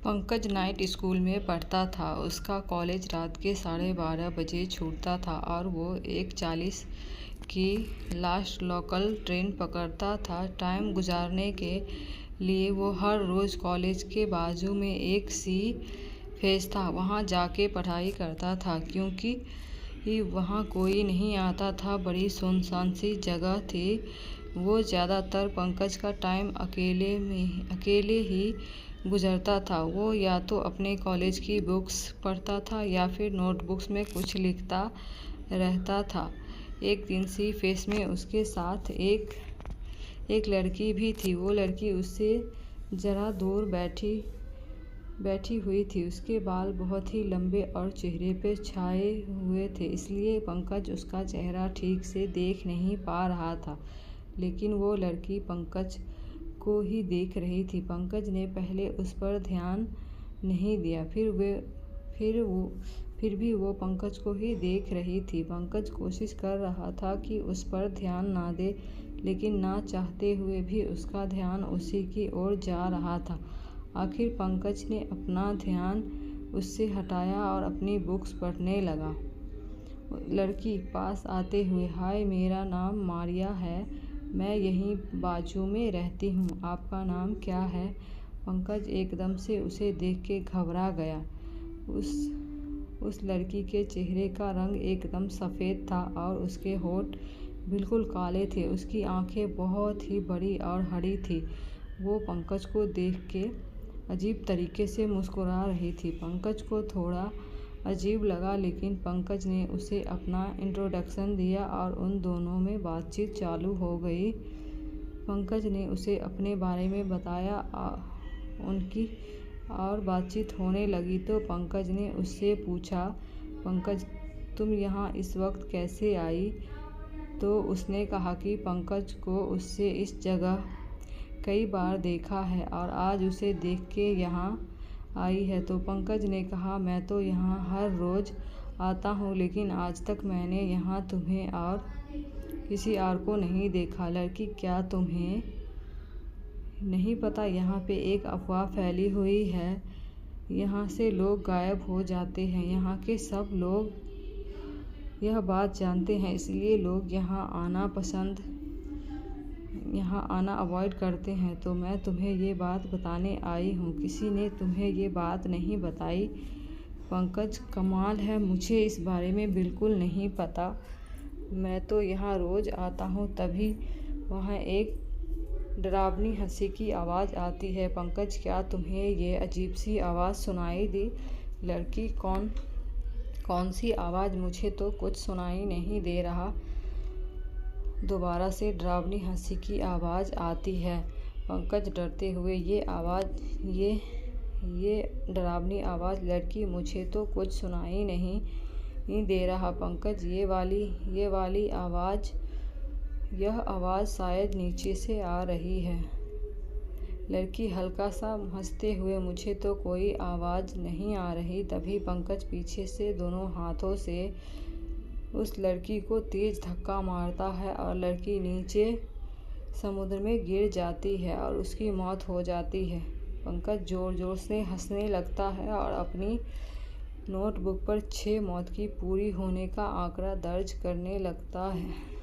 Pankaj night school में पढ़ता था। उसका कॉलेज रात के 12:30 बजे छूटता था और वो 1:40 की लास्ट लोकल ट्रेन पकड़ता था। टाइम गुजारने के लिए वो हर रोज़ कॉलेज के बाजू में एक सी फेस था, वहाँ जाके पढ़ाई करता था, क्योंकि वहाँ कोई नहीं आता था। बड़ी सुनसान सी जगह थी। वो ज़्यादातर पंकज का टाइम अकेले ही गुजरता था। वो या तो अपने कॉलेज की बुक्स पढ़ता था या फिर नोटबुक्स में कुछ लिखता रहता था। एक दिन सी फेस में उसके साथ एक लड़की भी थी। वो लड़की उससे ज़रा दूर बैठी हुई थी। उसके बाल बहुत ही लंबे और चेहरे पे छाए हुए थे, इसलिए पंकज उसका चेहरा ठीक से देख नहीं पा रहा था। लेकिन वो लड़की पंकज को ही देख रही थी। पंकज ने पहले उस पर ध्यान नहीं दिया, फिर भी वो पंकज को ही देख रही थी। पंकज कोशिश कर रहा था कि उस पर ध्यान ना दे, लेकिन ना चाहते हुए भी उसका ध्यान उसी की ओर जा रहा था। आखिर पंकज ने अपना ध्यान उससे हटाया और अपनी बुक्स पढ़ने लगा। लड़की पास आते हुए, हाय, मेरा नाम मारिया है, मैं यहीं बाजू में रहती हूँ, आपका नाम क्या है? पंकज एकदम से उसे देख के घबरा गया। उस लड़की के चेहरे का रंग एकदम सफ़ेद था और उसके होंठ बिल्कुल काले थे। उसकी आंखें बहुत ही बड़ी और हरी थी। वो पंकज को देख के अजीब तरीके से मुस्कुरा रही थी। पंकज को थोड़ा अजीब लगा, लेकिन पंकज ने उसे अपना इंट्रोडक्शन दिया और उन दोनों में बातचीत चालू हो गई। पंकज ने उसे अपने बारे में बताया उनकी और बातचीत होने लगी तो पंकज ने उससे पूछा, पंकज, तुम यहाँ इस वक्त कैसे आई? तो उसने कहा कि पंकज को उससे इस जगह कई बार देखा है और आज उसे देख के यहाँ आई है। तो पंकज ने कहा, मैं तो यहाँ हर रोज़ आता हूँ, लेकिन आज तक मैंने यहाँ तुम्हें और किसी और को नहीं देखा। लड़की, क्या तुम्हें नहीं पता यहाँ पे एक अफवाह फैली हुई है, यहाँ से लोग गायब हो जाते हैं। यहाँ के सब लोग यह बात जानते हैं, इसलिए लोग यहाँ आना अवॉइड करते हैं। तो मैं तुम्हें ये बात बताने आई हूँ। किसी ने तुम्हें ये बात नहीं बताई? पंकज, कमाल है, मुझे इस बारे में बिल्कुल नहीं पता। मैं तो यहाँ रोज़ आता हूँ। तभी वहाँ एक डरावनी हंसी की आवाज़ आती है। पंकज, क्या तुम्हें ये अजीब सी आवाज़ सुनाई दी? लड़की, कौन सी आवाज़? मुझे तो कुछ सुनाई नहीं दे रहा। दोबारा से डरावनी हंसी की आवाज़ आती है। पंकज डरते हुए, ये डरावनी आवाज़। लड़की, मुझे तो कुछ सुनाई नहीं दे रहा। पंकज, ये वाली आवाज़, यह आवाज़ शायद नीचे से आ रही है। लड़की हल्का सा हंसते हुए, मुझे तो कोई आवाज़ नहीं आ रही। तभी पंकज पीछे से दोनों हाथों से उस लड़की को तेज़ धक्का मारता है और लड़की नीचे समुद्र में गिर जाती है और उसकी मौत हो जाती है। पंकज ज़ोर ज़ोर से हंसने लगता है और अपनी नोटबुक पर 6 मौत की पूरी होने का आंकड़ा दर्ज करने लगता है।